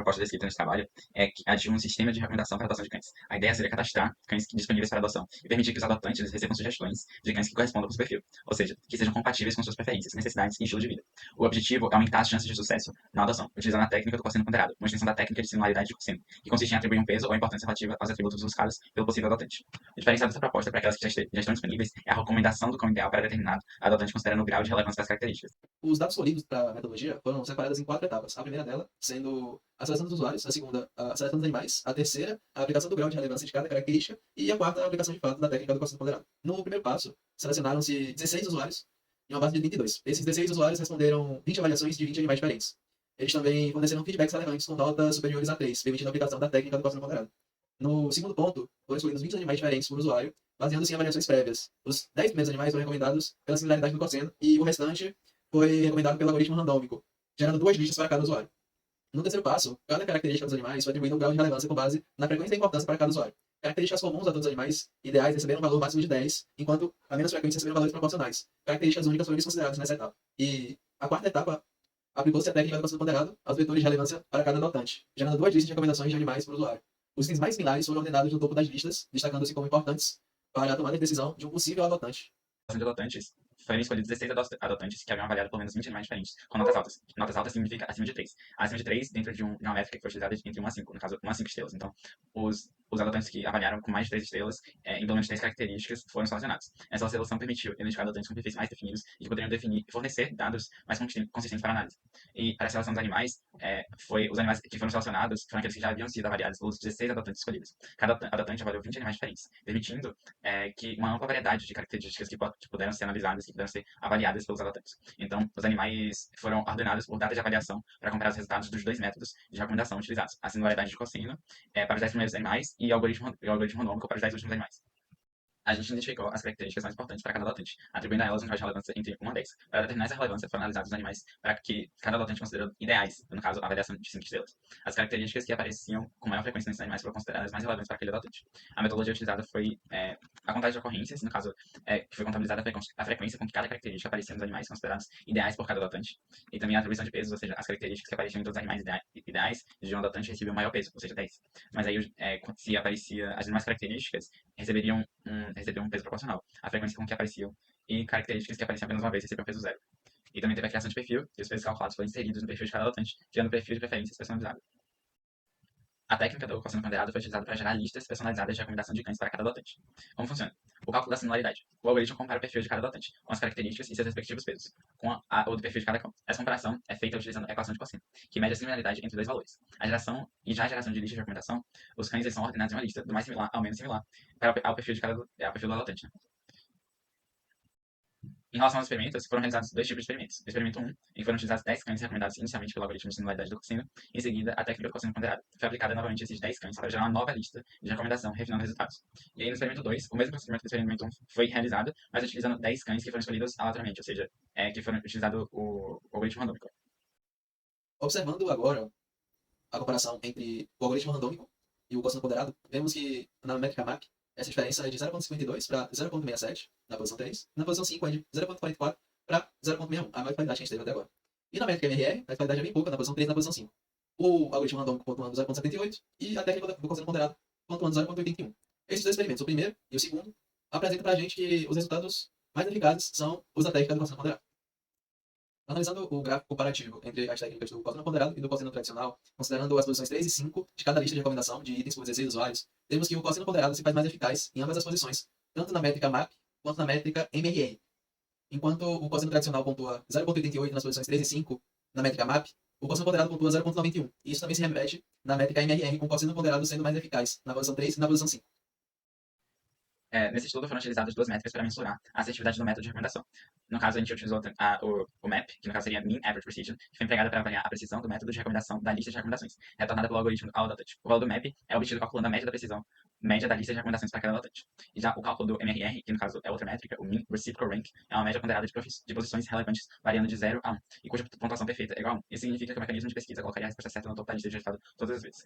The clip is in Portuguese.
proposta descrita nesse trabalho é a de um sistema de recomendação para a adoção de cães. A ideia seria cadastrar cães disponíveis para adoção e permitir que os adotantes recebam sugestões de cães que correspondam com o seu perfil, ou seja, que sejam compatíveis com suas preferências, necessidades e estilo de vida. O objetivo é aumentar as chances de sucesso na adoção, utilizando a técnica do quociente ponderado, uma extensão da técnica de similaridade de quociente, que consiste em atribuir um peso ou importância relativa aos atributos buscados pelo possível adotante. O diferencial dessa proposta para aquelas que já estão disponíveis é a recomendação do cão ideal para determinado adotante considerando o grau de relevância das características. Os dados colhidos para a metodologia foram separados em 4 etapas. A primeira dela sendo a seleção dos usuários, a segunda, a seleção dos animais, a terceira, a aplicação do grau de relevância de cada característica e a quarta, a aplicação de fato da técnica do quociente ponderado. No primeiro passo, selecionaram-se 16 usuários em uma base de 22. Esses 16 usuários responderam 20 avaliações de 20 animais diferentes. Eles também forneceram feedbacks relevantes com notas superiores a 3, permitindo a aplicação da técnica do quociente ponderado. No segundo ponto, foram escolhidos 20 animais diferentes por usuário, baseando-se em avaliações prévias. Os 10 primeiros animais foram recomendados pela similaridade do quociente e o restante foi recomendado pelo algoritmo randômico, gerando 2 listas para cada usuário. No terceiro passo, cada característica dos animais foi atribuída um grau de relevância com base na frequência e importância para cada usuário. Características comuns a todos os animais ideais receberam um valor máximo de 10, enquanto a menos frequentes receberam valores proporcionais. Características únicas foram desconsideradas nessa etapa. E a quarta etapa aplicou-se a técnica do quociente ponderado aos vetores de relevância para cada adotante, gerando 2 listas de recomendações de animais para o usuário. Os itens mais similares foram ordenados no topo das listas, destacando-se como importantes para a tomada de decisão de um possível adotante. De adotantes, foram escolhidos 16 adotantes que haviam avaliado pelo menos 20 animais diferentes, com notas altas. Notas altas significa acima de 3. Acima de 3 dentro de uma métrica que foi utilizada entre 1 a 5, no caso, 1 a 5 estrelas. Então, os adotantes que avaliaram com mais de 3 estrelas, em pelo menos 3 características, foram selecionados. Essa seleção permitiu identificar adotantes com perfis mais definidos e que poderiam definir e fornecer dados mais consistentes para análise. E para a seleção dos animais, os animais que foram selecionados foram aqueles que já haviam sido avaliados pelos 16 adotantes escolhidos. Cada adotante avaliou 20 animais diferentes, permitindo que uma ampla variedade de características que puderam ser analisadas, que puderam ser avaliadas pelos adotantes. Então, os animais foram ordenados por data de avaliação para comparar os resultados dos 2 métodos de recomendação utilizados, a similaridade de cosseno para os 10 primeiros animais e o algoritmo randômico para os 10 últimos animais. A gente identificou as características mais importantes para cada adotante, atribuindo a elas um grau de relevância entre 1 a 10. Para determinar essa relevância, foram analisados os animais para que cada adotante considerou ideais, no caso, a avaliação de 5 estrelas. As características que apareciam com maior frequência nesses animais foram consideradas mais relevantes para aquele adotante. A metodologia utilizada foi a contagem de ocorrências, no caso, que foi contabilizada a frequência com que cada característica aparecia nos animais considerados ideais por cada adotante, e também a atribuição de pesos, ou seja, as características que apareciam em todos os animais ideais de um adotante recebiam maior peso, ou seja, 10. Mas aí, se aparecia as demais características, recebiam um peso proporcional à frequência com que apareciam, e características que apareciam apenas uma vez recebiam peso zero. E também teve a criação de perfil, e os pesos calculados foram inseridos no perfil de cada adotante, gerando perfil de preferências personalizado. A técnica do quociente ponderado foi utilizada para gerar listas personalizadas de recomendação de cães para cada adotante. Como funciona? O cálculo da similaridade. O algoritmo compara o perfil de cada adotante, com as características e seus respectivos pesos, com o do perfil de cada cão. Essa comparação é feita utilizando a equação de quociente, que mede a similaridade entre dois valores. A geração de lista de recomendação, os cães são ordenados em uma lista, do mais similar ao menos similar, ao perfil ao perfil do adotante. Né? Em relação aos experimentos, foram realizados 2 tipos de experimentos. O experimento 1, em que foram utilizados 10 cães recomendados inicialmente pelo algoritmo de similaridade do cosseno, em seguida, a técnica do cosseno ponderado. Foi aplicada novamente a esses 10 cães para gerar uma nova lista de recomendação, refinando os resultados. E aí, no experimento 2, o mesmo procedimento do experimento 1 foi realizado, mas utilizando 10 cães que foram escolhidos aleatoriamente, ou seja, que foram utilizado o algoritmo randômico. Observando agora a comparação entre o algoritmo randômico e o quociente ponderado, vemos que na métrica MAP, essa diferença é de 0,52 para 0,67 na posição 3, na posição 5 é de 0,44 para 0,61, a maior qualidade que a gente teve até agora. E na métrica MRR, a qualidade é bem pouca, na posição 3 e na posição 5. O algoritmo randômico pontuando 0,78 e a técnica do quociente ponderado pontuando 0,81. Esses 2 experimentos, o primeiro e o segundo, apresentam para a gente que os resultados mais eficazes são os da técnica do quociente ponderado. Analisando o gráfico comparativo entre as técnicas do cosseno ponderado e do cosseno tradicional, considerando as posições 3 e 5 de cada lista de recomendação de itens por 16 usuários, temos que o cosseno ponderado se faz mais eficaz em ambas as posições, tanto na métrica MAP quanto na métrica MRR. Enquanto o cosseno tradicional pontua 0,88 nas posições 3 e 5 na métrica MAP, o cosseno ponderado pontua 0,91. E isso também se repete na métrica MRR, com o cosseno ponderado sendo mais eficaz na posição 3 e na posição 5. Nesse estudo foram utilizadas 2 métricas para mensurar a assertividade do método de recomendação. No caso, a gente utilizou o MAP, que no caso seria Mean Average Precision, que foi empregada para avaliar a precisão do método de recomendação da lista de recomendações, retornada pelo algoritmo ao adotante. O valor do MAP é obtido calculando a média da precisão média da lista de recomendações para cada adotante. E já o cálculo do MRR, que no caso é outra métrica, o Mean Reciprocal Rank, é uma média ponderada de posições relevantes variando de 0 a 1, e cuja pontuação perfeita é igual a 1. Isso significa que o mecanismo de pesquisa colocaria a resposta certa no topo da lista de resultado todas as vezes.